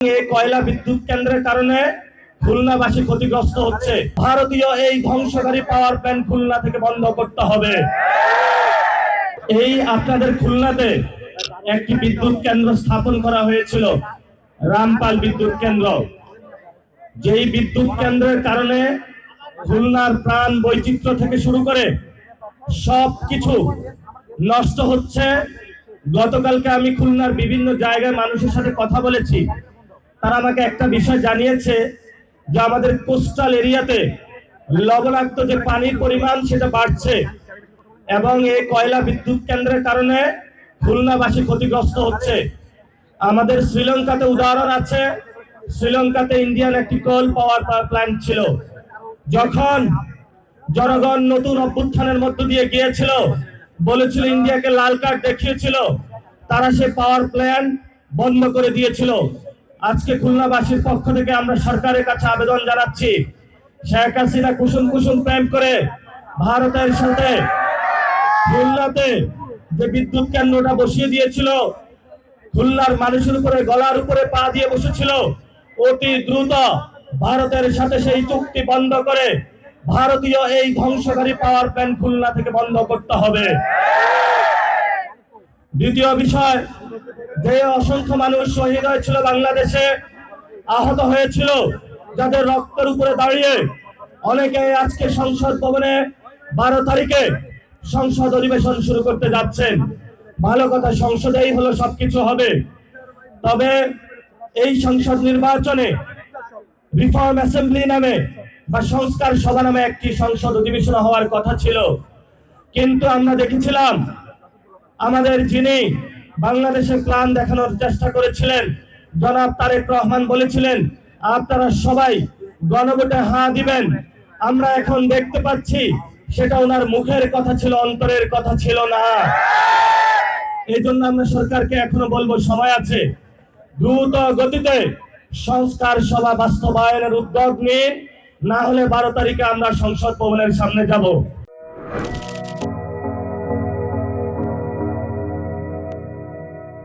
এই কয়লা বিদ্যুৎ কেন্দ্রের কারণে খুলনাবাসী ক্ষতিগ্রস্ত হচ্ছে। ভারতীয় এই ধ্বংসকারী পাওয়ার প্ল্যান্ট খুলনা থেকে বন্ধ করতে হবে। এই আপনাদের খুলনাতে একটি বিদ্যুৎ কেন্দ্র স্থাপন করা হয়েছিল, রামপাল বিদ্যুৎ কেন্দ্র। যেই বিদ্যুৎ কেন্দ্রের কারণে খুলনার প্রাণ বৈচিত্র্য থেকে শুরু করে সবকিছু নষ্ট হচ্ছে। গতকালকে আমি খুলনার বিভিন্ন জায়গায় মানুষের সাথে কথা বলেছি। তারা আমাকে একটা বিষয় জানিয়েছে যে আমাদের কোস্টাল এরিয়াতে লবণাক্ত যে পানির পরিমাণ সেটা বাড়ছে এবং এই কয়লা বিদ্যুৎ কেন্দ্রের কারণে খুলনাবাসী ক্ষতিগ্রস্ত হচ্ছে। আমাদের শ্রীলঙ্কাতে উদাহরণ আছে। শ্রীলঙ্কাতে ইন্ডিয়ান একটি কোল পাওয়ার প্ল্যান্ট ছিল। যখন জনগণ নতুন অভ্যুত্থানের মধ্য দিয়ে গিয়েছিল, বলেছিল, ইন্ডিয়াকে লাল কার্ড দেখিয়েছিল, তারা সেই পাওয়ার প্ল্যান্ট বন্ধ করে দিয়েছিল। আজকে খুলনাবাসীর পক্ষ থেকে আমরা সরকারের কাছে আবেদন জানাচ্ছি, শেখ হাসিনা কুসুম কুসুম প্রেম করে ভারতের সাথে খুলনাতে যে বিদ্যুৎ কেন্দ্রটা বসিয়ে দিয়েছিল, খুলনার মানুষের উপরে গলার উপরে পা দিয়ে বসেছিল, অতি দ্রুত ভারতের সাথে সেই চুক্তি বন্ধ করে ভারতীয় এই ধ্বংসকারী পাওয়ার প্ল্যান্ট খুলনা থেকে বন্ধ করতে হবে। দ্বিতীয় বিষয়, যে অসংখ্য মানুষ শহীদ হয়েছিল বাংলাদেশে, আহত হয়েছিল, যাদের রক্তের উপরে দাঁড়িয়ে অনেকে আজকে সংসদ ভবনে 12 তারিখে সংসদ অধিবেশন শুরু করতে যাচ্ছেন। ভালো কথা, সংসদেই হলো সবকিছু হবে। তবে এই সংসদ নির্বাচনে রিফর্ম অ্যাসেম্বলি নামে বা সংস্কার সভা নামে একটি সংসদ অধিবেশন হওয়ার কথা ছিল, কিন্তু আমরা দেখেছিলাম আমাদের যিনি বাংলাদেশের প্ল্যান দেখানোর চেষ্টা করেছিলেন জনাব তারেক রহমান বলেছিলেন আপনারা সবাই গণভোটে হাঁ দিবেন। আমরা এখন দেখতে পাচ্ছি সেটা ওনার মুখের কথা ছিল, অন্তরের কথা ছিল না। এই জন্য আমরা সরকারকে এখনো বলবো, সময় আছে, দ্রুত গতিতে সংস্কার সভা বাস্তবায়নের উদ্যোগ নিন, না হলে 12 তারিখে আমরা সংসদ ভবনের সামনে যাব।